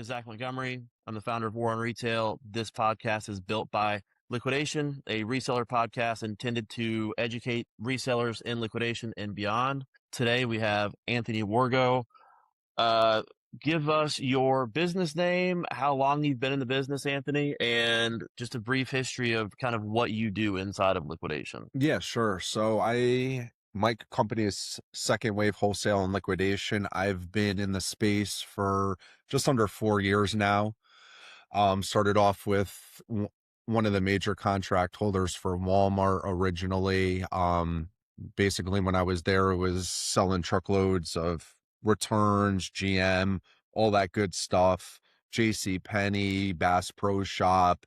is Zach Montgomery. I'm the founder of War on Retail. This podcast is built by Liquidation, a reseller podcast intended to educate resellers in liquidation and beyond. Today we have Anthony Wargo. Give us your business name, how long you've been in the business, Anthony, and just a brief history of kind of what you do inside of liquidation. Yeah, sure. My company is Second Wave Wholesale and Liquidation. I've been in the space for just under 4 years now. Started off with one of the major contract holders for Walmart originally. Basically when I was there, it was selling truckloads of returns, GM, all that good stuff, JC Penney, Bass Pro Shop.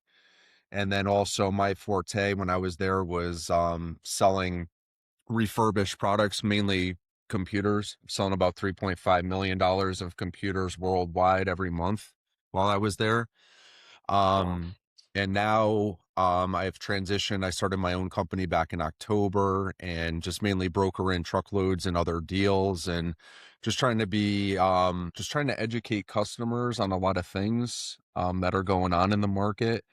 And then also my forte when I was there was selling refurbished products, mainly computers, selling about $3.5 million of computers worldwide every month while I was there. Wow. And now I've transitioned. I started my own company back in October and just mainly broker in truckloads and other deals, and just trying to educate customers on a lot of things that are going on in the market,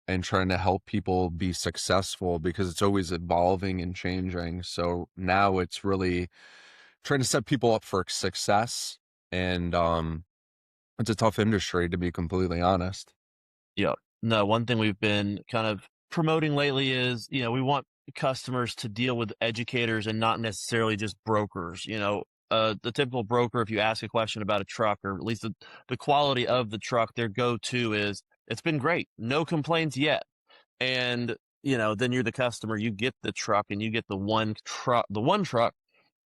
and trying to help people be successful because it's always evolving and changing. So now it's really trying to set people up for success. And it's a tough industry, to be completely honest. Yeah. No, one thing we've been kind of promoting lately is, we want customers to deal with educators and not necessarily just brokers. The typical broker, if you ask a question about a truck, or at least the quality of the truck, their go-to is, it's been great, no complaints yet. And, then you're the customer, you get the truck and you get the one truck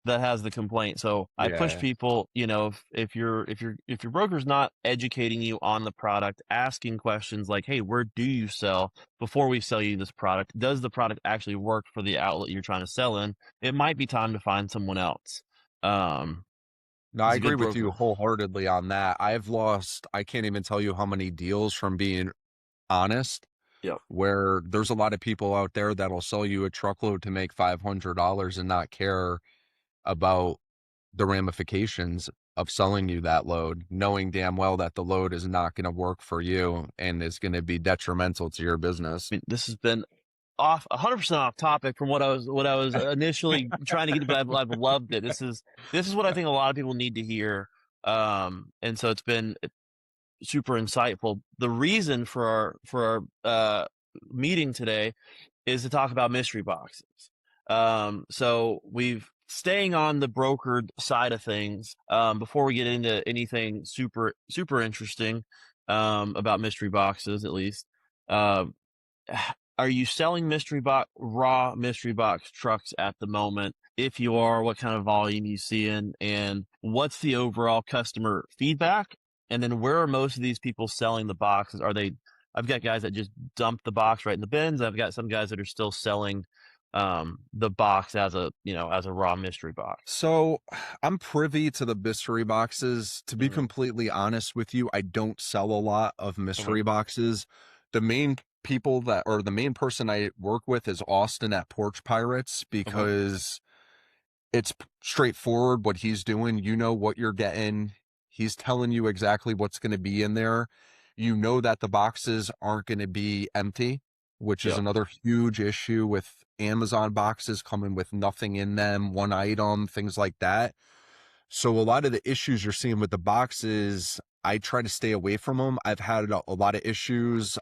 that has the complaint. So I push Yeah. people, if your broker's not educating you on the product, asking questions like, hey, where do you sell before we sell you this product? Does the product actually work for the outlet you're trying to sell in? It might be time to find someone else. No, I He's a agree good with you broker. wholeheartedly on that. I can't even tell you how many deals from being honest, Yeah. where there's a lot of people out there that'll sell you a truckload to make $500 and not care about the ramifications of selling you that load, knowing damn well that the load is not going to work for you and is going to be detrimental to your business. I mean, this has been off 100% off topic from what I was initially trying to get to, but I've loved it. This is what I think a lot of people need to hear. And so it's been super insightful. The reason for our meeting today is to talk about mystery boxes. So we've staying on the brokered side of things. Before we get into anything super interesting about mystery boxes, at least. Uh, are you selling raw mystery box trucks at the moment? If you are, what kind of volume you see in, and what's the overall customer feedback? And then where are most of these people selling the boxes? I've got guys that just dump the box right in the bins. I've got some guys that are still selling the box as a raw mystery box. So I'm privy to the mystery boxes. To be Mm-hmm. completely honest with you, I don't sell a lot of Okay. mystery boxes. The main the main person I work with is Austin at Porch Pirates, Okay. because it's straightforward what he's doing. You know what you're getting. He's telling you exactly what's going to be in there. You know that the boxes aren't going to be empty, which is Yep. another huge issue with Amazon boxes coming with nothing in them, one item, things like that. So a lot of the issues you're seeing with the boxes, I try to stay away from them. I've had a lot of issues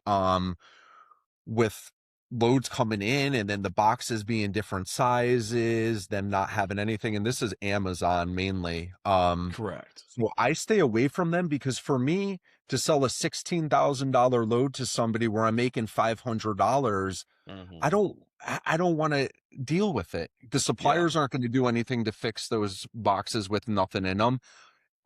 with loads coming in and then the boxes being different sizes, them not having anything. And this is Amazon mainly. Correct. So I stay away from them, because for me to sell a $16,000 load to somebody where I'm making $500, Mm-hmm. I don't want to deal with it. The Yeah. suppliers aren't going to do anything to fix those boxes with nothing in them.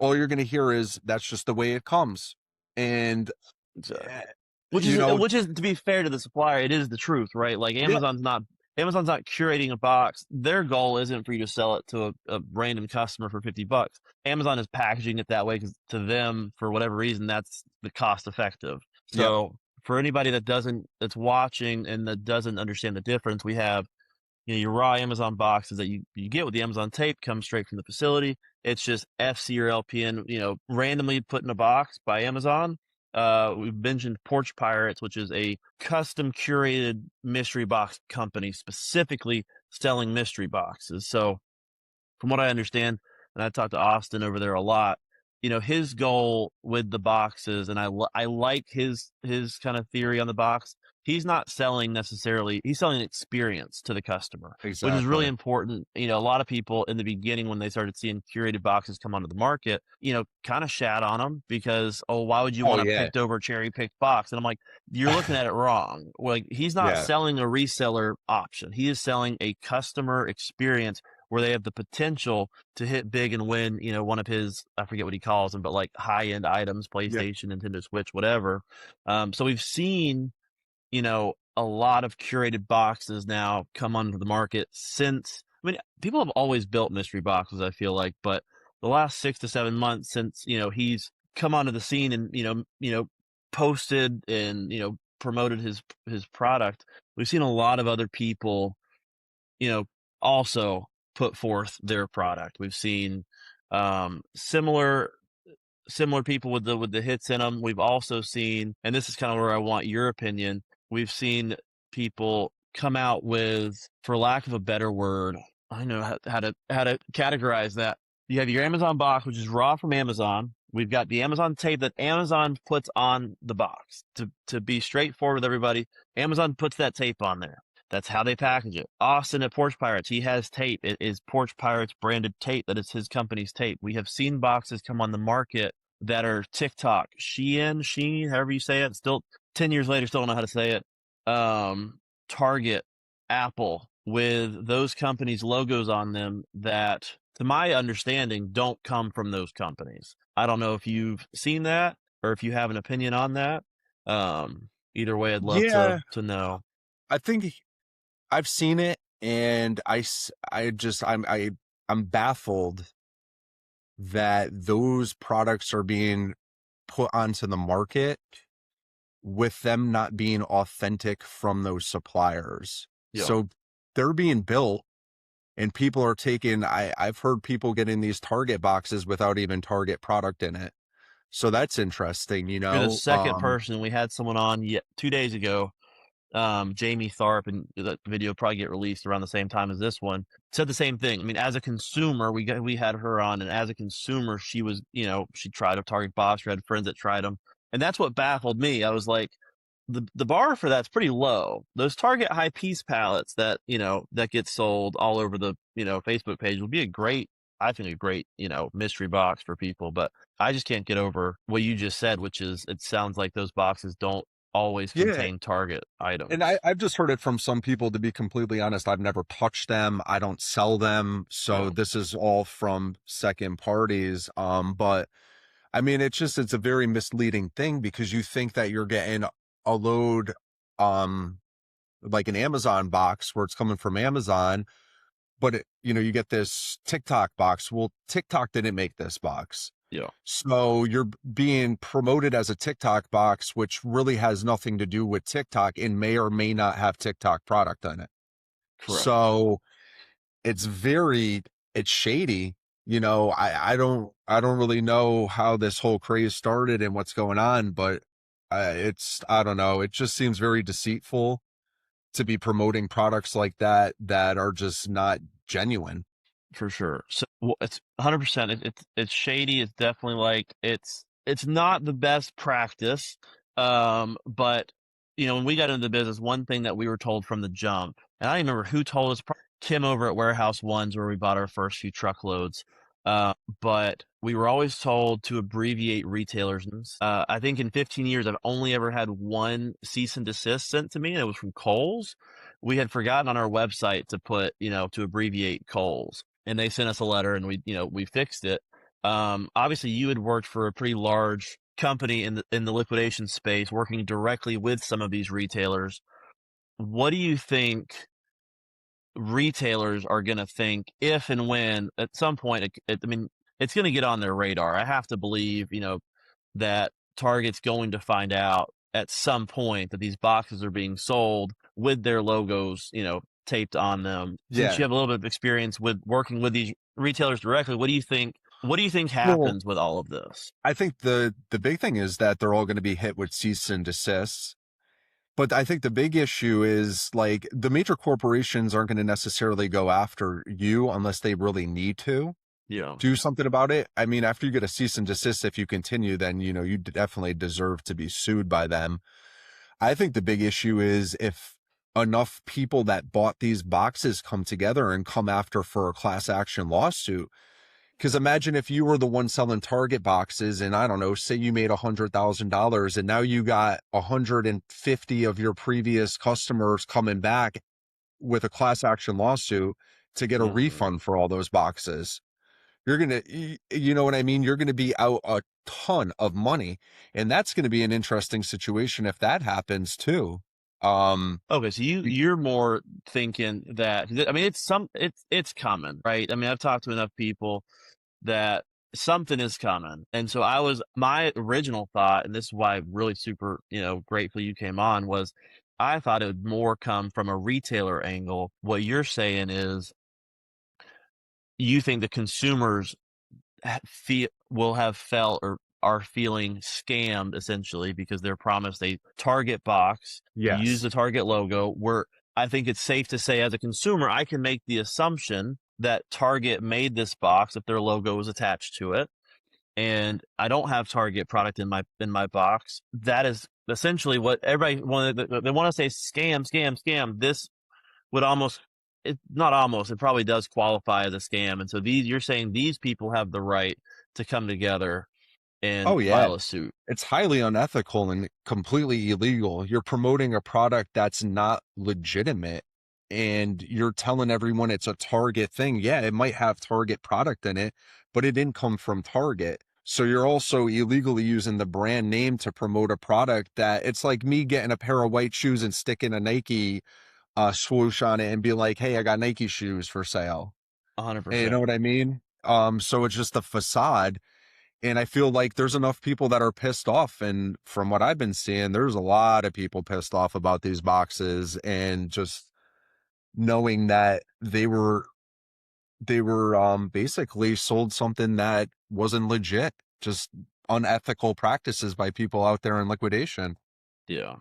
All you're going to hear is that's just the way it comes. And, eh, Exactly. Which you is know, which is to be fair to the supplier, it is the truth, right? Like yeah, Amazon's not curating a box. Their goal isn't for you to sell it to a random customer for $50. Amazon is packaging it that way because to them, for whatever reason, that's the cost effective. yep. So for anybody that's watching and that doesn't understand the difference, we have your raw Amazon boxes that you get with the Amazon tape come straight from the facility. It's just FC or LPN, randomly put in a box by Amazon. We've mentioned Porch Pirates, which is a custom curated mystery box company specifically selling mystery boxes. So from what I understand, and I talked to Austin over there a lot, his goal with the boxes, and I like his kind of theory on the box. He's not selling necessarily; he's selling an experience to the customer, which is really Exactly. important. A lot of people in the beginning when they started seeing curated boxes come onto the market, kind of shat on them because, oh, why would you Oh want a yeah. picked over cherry picked box? And I'm like, you're looking at it wrong. Like he's not Yeah. selling a reseller option; he is selling a customer experience where they have the potential to hit big and win, one of his, I forget what he calls them, but like high end items, Yeah. PlayStation, Nintendo Switch, whatever. So we've seen, a lot of curated boxes now come onto the market since, people have always built mystery boxes, I feel like, but the last 6 to 7 months since, he's come onto the scene and, posted and, promoted his product, we've seen a lot of other people also put forth their product. We've seen similar people with the hits in them. We've also seen, and this is kind of where I want your opinion. We've seen people come out with, for lack of a better word, I don't know how to categorize that. You have your Amazon box, which is raw from Amazon. We've got the Amazon tape that Amazon puts on the box. To be straightforward with everybody, Amazon puts that tape on there. That's how they package it. Austin at Porch Pirates, he has tape. It is Porch Pirates branded tape. That is his company's tape. We have seen boxes come on the market that are TikTok, Shein, however you say it. Still, 10 years later, still don't know how to say it. Target, Apple, with those companies' logos on them that, to my understanding, don't come from those companies. I don't know if you've seen that or if you have an opinion on that. Either way, I'd love Yeah. to know. I think I've seen it, and I'm baffled that those products are being put onto the market with them not being authentic from those suppliers. Yeah. So they're being built, and people are taking, I've heard people getting these Target boxes without even Target product in it. So that's interesting, You're the second person. We had someone on 2 days ago, Jamie Tharp, and the video will probably get released around the same time as this one, said the same thing. I mean, as a consumer, we had her on, and as a consumer, she was, she tried a Target box, or had friends that tried them, and that's what baffled me. I was like, the bar for that's pretty low. Those Target high piece pallets that that get sold all over the Facebook page would be I think a great mystery box for people. But I just can't get over what you just said, which is it sounds like those boxes don't always yeah. contain Target And items. I've just heard it from some people, to be completely honest. I've never touched them. I don't sell them. So Yeah, this is all from second parties. But I mean, it's a very misleading thing, because you think that you're getting a load, um, like an Amazon box where it's coming from Amazon, but you get this TikTok box. Well, TikTok didn't make this box. yeah, So you're being promoted as a TikTok box, which really has nothing to do with TikTok and may or may not have TikTok product in it. correct, So it's it's shady. I don't really know how this whole craze started and what's going on, but I don't know. It just seems very deceitful to be promoting products like that are just not genuine. for sure. So it's 100%. It's shady. It's definitely like it's not the best practice. But when we got into the business, one thing that we were told from the jump, and I don't remember who told us. Kim over at Warehouse Ones, where we bought our first few truckloads. Uh, but we were always told to abbreviate retailers. I think in 15 years, I've only ever had one cease and desist sent to me, and it was from Kohl's. We had forgotten on our website to put, to abbreviate Kohl's, and they sent us a letter, and we fixed it. Obviously, you had worked for a pretty large company in the liquidation space, working directly with some of these retailers. What do you think retailers are going to think if and when at some point I mean it's going to get on their radar? I have to believe that Target's going to find out at some point that these boxes are being sold with their logos taped on them. Since you Yeah. have a little bit of experience with working with these retailers directly, what do you think? What do you think Well, happens with all of this? I think the big thing is that they're all going to be hit with cease and desist. But I think the big issue is like the major corporations aren't going to necessarily go after you unless they really need to Yeah. do something about it. I mean, after you get a cease and desist, if you continue, then, you know, you definitely deserve to be sued by them. I think the big issue is if enough people that bought these boxes come together and come after for a class action lawsuit. Because imagine if you were the one selling Target boxes and I don't know, say you made $100,000 and now you got 150 of your previous customers coming back with a class action lawsuit to get a Mhm. refund for all those boxes. You're going to, you know what I mean? You're going to be out a ton of money. And that's going to be an interesting situation if that happens too. Okay, so you're more thinking that, I mean, it's coming, right? I mean, I've talked to enough people that something is coming. And so my original thought, and this is why I'm really super, grateful you came on, was I thought it would more come from a retailer angle. What you're saying is you think the consumers will have felt or are feeling scammed essentially because they're promised a Target box, use yes. the Target logo. Where I think it's safe to say, as a consumer, I can make the assumption that Target made this box if their logo is attached to it, and I don't have Target product in my box. That is essentially what everybody they want to say: scam, scam, scam. This would almost, it not almost, it probably does qualify as a scam. And so you're saying these people have the right to come together and Oh, yeah. file a suit. It's highly unethical and completely illegal. You're promoting a product that's not legitimate and you're telling everyone it's a Target thing. Yeah, it might have Target product in it, but it didn't come from Target. So you're also illegally using the brand name to promote a product that it's like me getting a pair of white shoes and sticking a Nike swoosh on it and be like, hey, I got Nike shoes for sale. And you know 100%. what I mean? So it's just a facade. And I feel like there's enough people that are pissed off. And from what I've been seeing, there's a lot of people pissed off about these boxes and just knowing that they were basically sold something that wasn't legit, just unethical practices by people out there in liquidation. Yeah.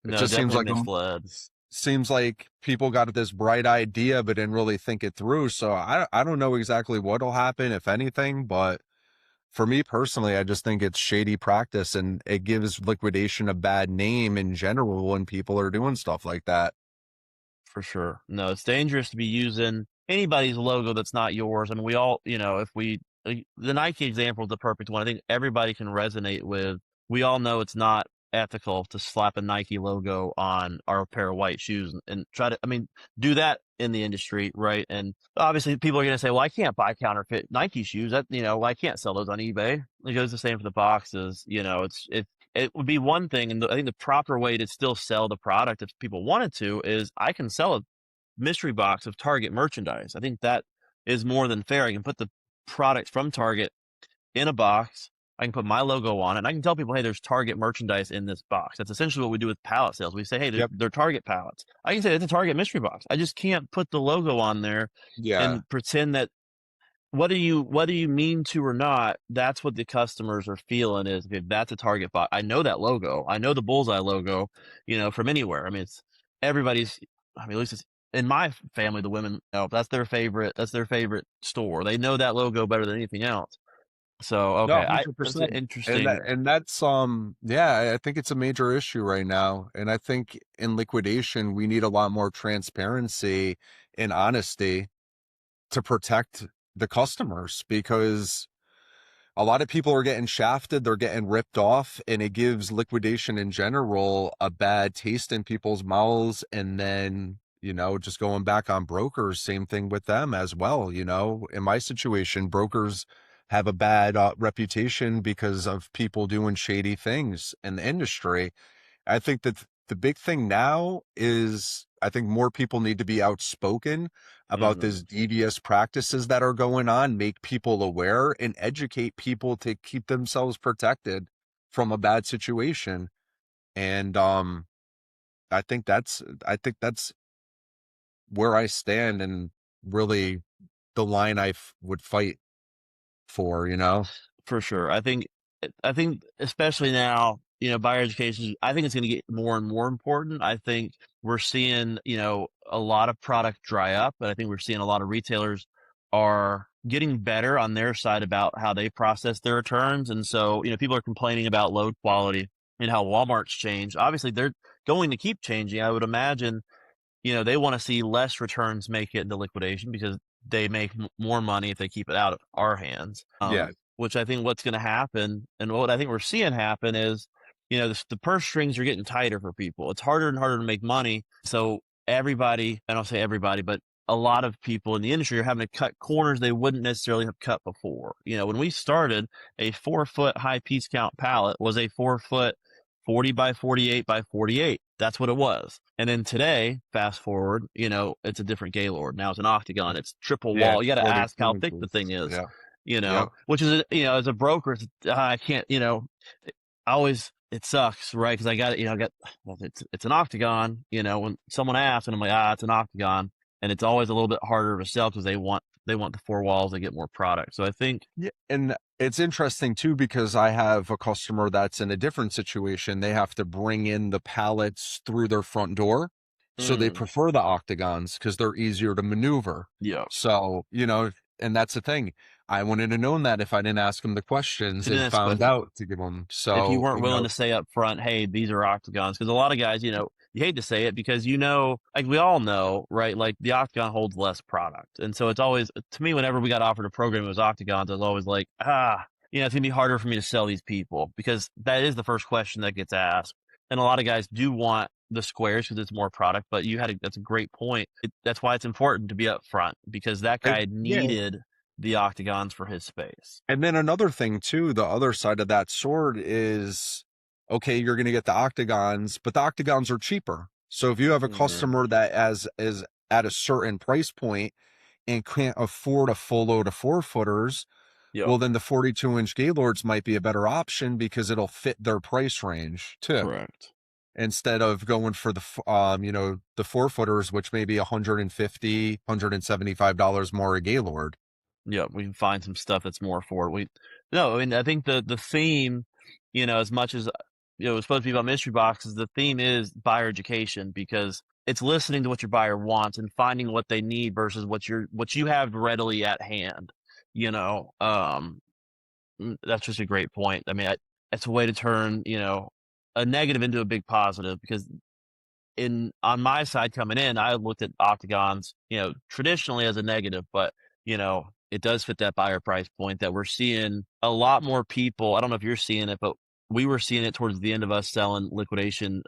It No, just seems definitely like misled, seems like people got this bright idea but didn't really think it through. So I don't know exactly what'll happen, if anything, but for me personally, I just think it's shady practice and it gives liquidation a bad name in general when people are doing stuff like that. for sure. No, it's dangerous to be using anybody's logo that's not yours. I mean, we all, if the Nike example is the perfect one. I think everybody can resonate with. We all know it's not ethical to slap a Nike logo on our pair of white shoes and try to, I mean, do that in the industry, right? And obviously people are going to say, well, I can't buy counterfeit Nike shoes. That, I can't sell those on eBay. It goes the same for the boxes. It would be one thing, and I think the proper way to still sell the product, if people wanted to, is I can sell a mystery box of Target merchandise. I think that is more than fair. I can put the product from Target in a box. I can put my logo on it. And I can tell people, hey, there's Target merchandise in this box. That's essentially what we do with pallet sales. We say, hey, Yep. they're Target pallets. I can say it's a Target mystery box. I just can't put the logo on there Yeah. and pretend that whether you mean to or not, that's what the customers are feeling is, okay, that's a Target bot. I know that logo. I know the bullseye logo, from anywhere. I mean, it's everybody's. I mean, at least it's in my family. The women, that's their favorite. That's their favorite store. They know that logo better than anything else. So No, okay, that's an 100%. interesting And that's yeah, I think it's a major issue right now. And I think in liquidation we need a lot more transparency and honesty to protect the customers because a lot of people are getting shafted, they're getting ripped off, and it gives liquidation in general a bad taste in people's mouths. And then, just going back on brokers, same thing with them as well. In my situation, brokers have a bad reputation because of people doing shady things in the industry. I think that the big thing now is I think more people need to be outspoken about hmm these devious practices that are going on, make people aware and educate people to keep themselves protected from a bad situation. And I think that's where I stand and really the line would fight for, you know? For sure. I think especially now, buyer education, I think it's going to get more and more important. I think we're seeing, a lot of product dry up, but I think we're seeing a lot of retailers are getting better on their side about how they process their returns. And so, people are complaining about load quality and how Walmart's changed. Obviously, they're going to keep changing. I would imagine, they want to see less returns make it into liquidation because they make more money if they keep it out of our hands. Yeah. Which I think what's going to happen, and what I think we're seeing happen is, the purse strings are getting tighter for people. It's harder and harder to make money. So everybody, I don't say everybody, but a lot of people in the industry are having to cut corners they wouldn't necessarily have cut before. When we started, a 4-foot high piece count pallet was a 4-foot 40 by 48 by 48. That's what it was. And then today, fast forward, it's a different Gaylord. Now it's an octagon. It's triple Yeah, wall. it's You got to ask 42 how thick the inches. thing is, Yeah. Yep. which is, as a broker, I can't, I always, it sucks, right? Because I got it, well, it's an octagon, when someone asks and I'm like, it's an octagon. And it's always a little bit harder to sell because they want the 4 walls to get more product. So I think, Yeah, and it's interesting too because I have a customer that's in a different situation. They have to bring in the pallets through their front door. So they prefer the octagons because they're easier to maneuver. yeah. So, and that's the thing. I wouldn't have known that if I didn't ask them the questions It and is found out to give them. if you So, weren't willing to say up front, hey, these are octagons, because a lot of guys, you hate to say it because like we all know, right? Like the octagon holds less product, and so it's always, to me, whenever we got offered a program that was octagons, I was always like, it's gonna be harder for me to sell these people because that is the first question that gets asked, and a lot of guys do want the squares because it's more product. But that's a great point. That's why it's important to be up front because that guy yeah. needed the octagons for his space. And then another thing too, the other side of that sword is, okay, you're going to get the octagons, but the octagons are cheaper. So if you have a customer that is at a certain price point and can't afford a full load of 4-footers, Yep. well, then the 42-inch Gaylords might be a better option because it'll fit their price range too. Correct. Instead of going for the 4-footers, which may be $150, $175 more a Gaylord. Yeah, we can find some stuff that's more affordable. No, I mean, I think the theme, as much as it's supposed to be about mystery boxes, the theme is buyer education because it's listening to what your buyer wants and finding what they need versus what you have readily at hand. That's just a great point. I mean, it's a way to turn a negative into a big positive because on my side coming in, I looked at octagons, traditionally as a negative, but it does fit that buyer price point that we're seeing a lot more people. I don't know if you're seeing it, but we were seeing it towards the end of us selling liquidation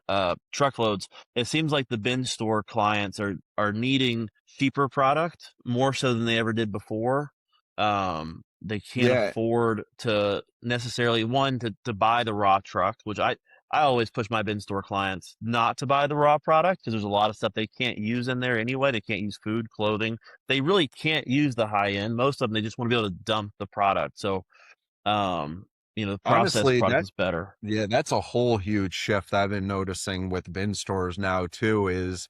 truckloads. It seems like the bin store clients are needing cheaper product more so than they ever did before. They can't Yeah. afford to necessarily to buy the raw truck, which I always push my bin store clients not to buy the raw product because there's a lot of stuff they can't use in there anyway. They can't use food, clothing. They really can't use the high end. Most of them, they just want to be able to dump the product. So, the processed Honestly, product is better. yeah, that's a whole huge shift I've been noticing with bin stores now too, is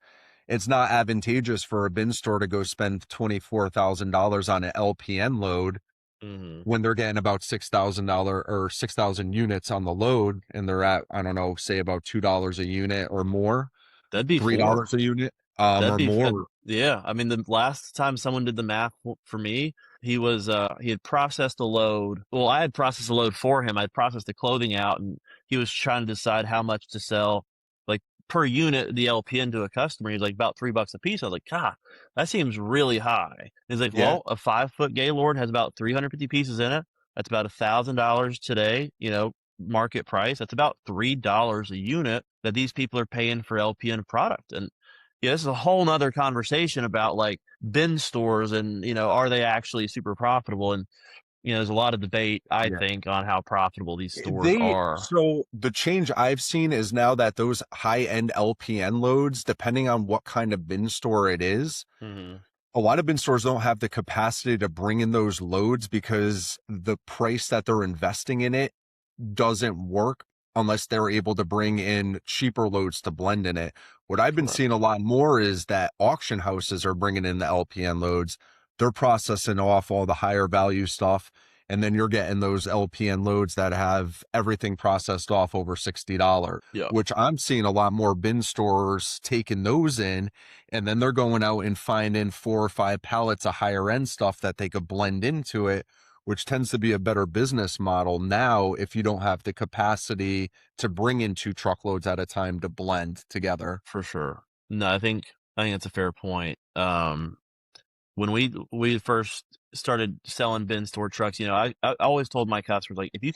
it's not advantageous for a bin store to go spend $24,000 on an LPN load Mm-hmm. when they're getting about $6,000 or 6,000 units on the load and they're at, I don't know, say about $2 a unit or more, That'd be $3 a unit, That'd or be more. yeah. I mean, the last time someone did the math for me, he had processed a load. Well, I had processed a load for him. I had processed the clothing out, and he was trying to decide how much to sell, like per unit, the LPN to a customer. He's like about $3 a piece. I was like, God, that seems really high. He's like, Yeah. well, a 5-foot Gaylord has about 350 pieces in it. That's about $1,000 today. Market price. That's about $3 a unit that these people are paying for LPN product, and yeah, this is a whole nother conversation about like bin stores and, are they actually super profitable? And, there's a lot of debate, I Yeah. think, on how profitable these stores are. So the change I've seen is now that those high-end LPN loads, depending on what kind of bin store it is, Mm-hmm. a lot of bin stores don't have the capacity to bring in those loads because the price that they're investing in it doesn't work unless they're able to bring in cheaper loads to blend in it. What I've been Correct. seeing a lot more is that auction houses are bringing in the LPN loads. They're processing off all the higher value stuff. And then you're getting those LPN loads that have everything processed off over $60, Yeah, which I'm seeing a lot more bin stores taking those in. And then they're going out and finding 4 or 5 pallets of higher end stuff that they could blend into it, which tends to be a better business model now if you don't have the capacity to bring in 2 truckloads at a time to blend together. for sure. No, I think that's a fair point. When we first started selling bin store trucks, I always told my customers, like, if you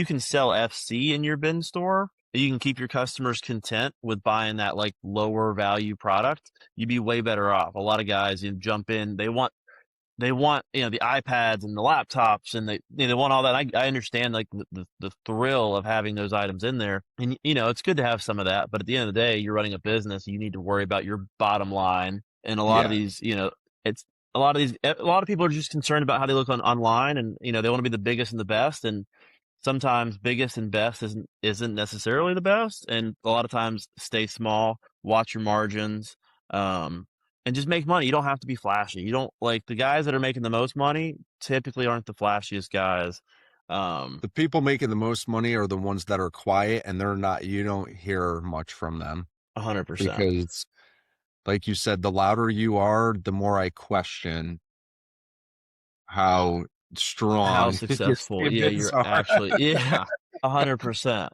can sell FC in your bin store, you can keep your customers content with buying that like lower value product, you'd be way better off. A lot of guys, jump in, they want the iPads and the laptops, and they want all that. I understand, like, the thrill of having those items in there, and it's good to have some of that, but at the end of the day, you're running a business, you need to worry about your bottom line. And a lot of Yeah. these, it's a lot of people are just concerned about how they look online, and they want to be the biggest and the best, and sometimes biggest and best isn't necessarily the best, and a lot of times stay small, watch your margins, um, and just make money. You don't have to be flashy. You don't, like, the guys that are making the most money typically aren't the flashiest guys. Um, The people making the most money are the ones that are quiet, and you don't hear much from them 100%. because, like you said, the louder you are, the more I question how How strong your successful? Yeah, statements you're are. actually, yeah, 100%.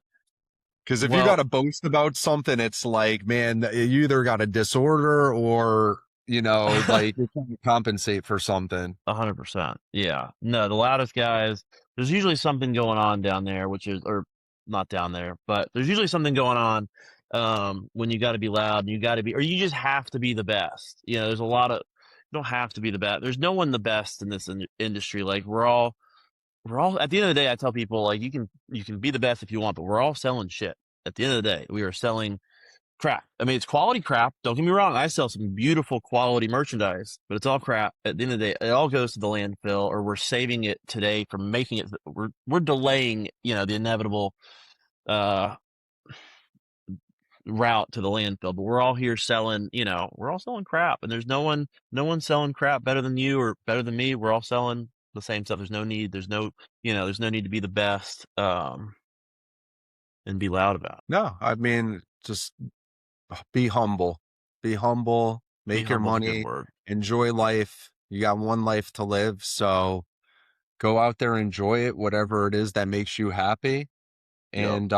Because if you got Well, to boast about something, it's like, man, you either got a disorder or, like you're trying to compensate for something. 100%. Yeah. No, the loudest guys, there's usually something going on down there, or not down there, but there's usually something going on when you got to be loud, and or you just have to be the best. There's a lot of, you don't have to be the best. There's no one the best in this industry. Like, we're all, at the end of the day, I tell people, like, you can be the best if you want, but we're all selling shit. At the end of the day, we are selling crap. I mean, it's quality crap. Don't get me wrong. I sell some beautiful quality merchandise, but it's all crap. At the end of the day, it all goes to the landfill, or we're saving it today from making it. We're delaying, the inevitable uh, route to the landfill. But we're all here selling. We're all selling crap, and there's no one selling crap better than you or better than me. We're all selling the same stuff. There's no need. There's no need to be the best, and be loud about it. No, I mean, just be humble. Be humble, Be make your humble is a good money, word. enjoy life. You got one life to live. So go out there, enjoy it, whatever it is that makes you happy. Yep. And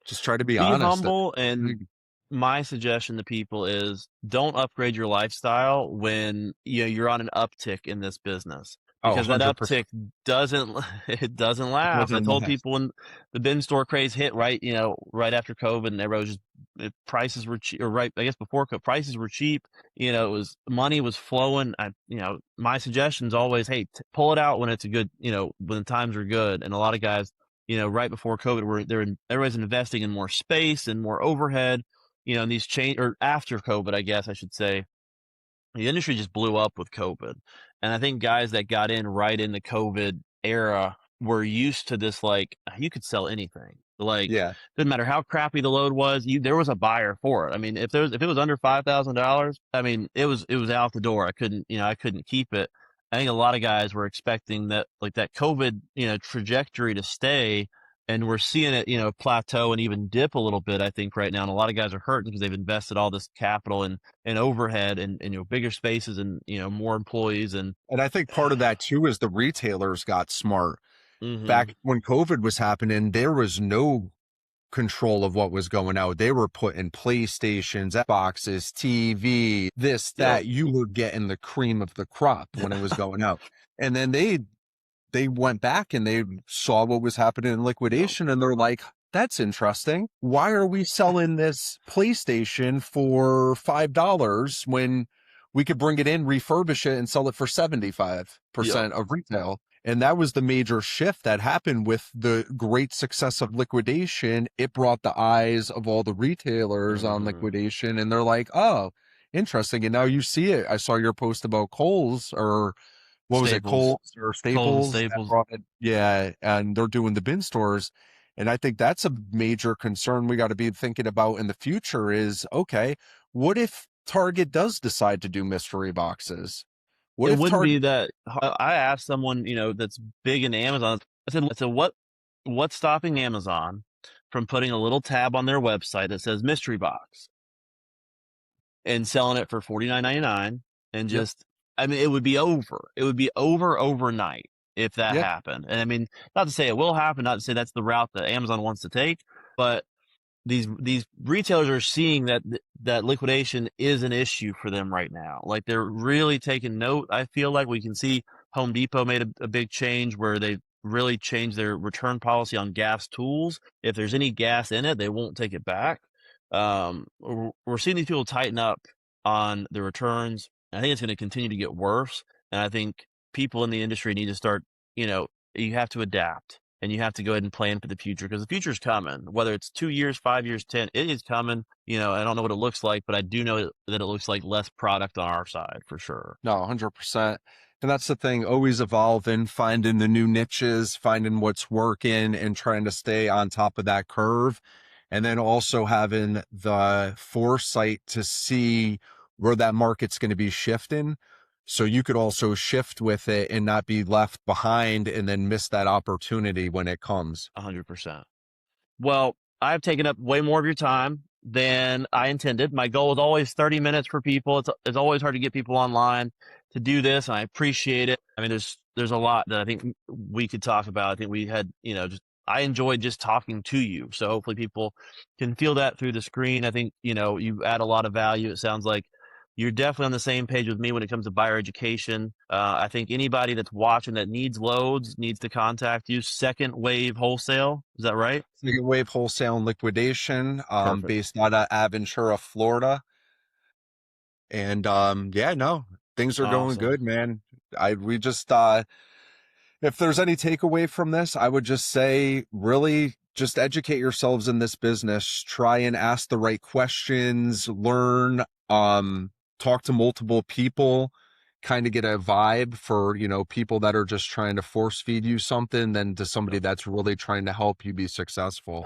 just try to be Be honest. humble, and my suggestion to people is, don't upgrade your lifestyle when you're on an uptick in this business, Oh, because that 100% uptick doesn't it doesn't last. I doesn't told last. people when the bin store craze hit, right after COVID, and everybody was just, prices were cheap, or right, I guess before COVID, prices were cheap. Money was flowing. My suggestion is always, hey, pull it out when it's a good, when the times are good. And a lot of guys, right before COVID, everybody's investing in more space and more overhead, and these change, or after COVID, I guess I should say, the industry just blew up with COVID. And I think guys that got in right in the COVID era were used to this, like, you could sell anything. Like, Yeah. didn't matter how crappy the load was, there was a buyer for it. I mean, if it was under $5,000, I mean, it was out the door. I couldn't keep it. I think a lot of guys were expecting that, like, that COVID, trajectory to stay, and we're seeing it, plateau and even dip a little bit, I think, right now. And a lot of guys are hurting because they've invested all this capital and overhead, and bigger spaces, and more employees, and And I think part of that too is the retailers got smart. hmm Back when COVID was happening, there was no control of what was going out. They were putting PlayStations, Xboxes, TV, this, yep. that. You were getting the cream of the crop when it was going out. And then they went back and they saw what was happening in Yep. liquidation, and they're like, that's interesting. Why are we selling this PlayStation for $5 when we could bring it in, refurbish it, and sell it for 75% Yep. of retail? And that was the major shift that happened with the great success of liquidation. It brought the eyes of all the retailers on hmm liquidation, and they're like, oh, interesting. And now you see it. I saw your post about Kohl's, or what was it, Staples, Kohl's or Coles and Staples that Staples. brought it? Yeah, and they're doing the bin stores. And I think that's a major concern we got to be thinking about in the future is, okay, what if Target does decide to do mystery boxes? What It if wouldn't Target, be that. I asked someone, that's big in Amazon. I said, what's stopping Amazon from putting a little tab on their website that says mystery box and selling it for $49.99 and yep, just, I mean, it would be over. It would be over overnight if that yep, happened. And I mean, not to say it will happen, not to say that's the route that Amazon wants to take, but these retailers are seeing that liquidation is an issue for them right now. Like they're really taking note. I feel like we can see Home Depot made a big change where they really changed their return policy on gas tools. If there's any gas in it, they won't take it back. We're seeing these people tighten up on the returns. I think it's going to continue to get worse. And I think people in the industry need to start, you have to adapt and you have to go ahead and plan for the future because the future's coming. Whether it's 2 years, 5 years, 10, it is coming. I don't know what it looks like, but I do know that it looks like less product on our side for sure. no, 100%. And that's the thing, always evolving, finding the new niches, finding what's working and trying to stay on top of that curve. And then also having the foresight to see where that market's going to be shifting. So you could also shift with it and not be left behind and then miss that opportunity when it comes. 100%. Well, I've taken up way more of your time than I intended. My goal was always 30 minutes for people. It's always hard to get people online to do this, and I appreciate it. I mean, there's a lot that I think we could talk about. I think we had, just I enjoyed just talking to you. So hopefully people can feel that through the screen. I think, you add a lot of value. It sounds like you're definitely on the same page with me when it comes to buyer education. I think anybody that's watching that needs loads needs to contact you. Second Wave Wholesale. Is that right? Second Wave Wholesale and Liquidation, Perfect. based out of Aventura, Florida. And yeah, no, things are going Awesome. good, man. We just if there's any takeaway from this, I would just say really just educate yourselves in this business. Try and ask the right questions, learn, talk to multiple people, kind of get a vibe for, people that are just trying to force feed you something than to somebody Yep. that's really trying to help you be successful.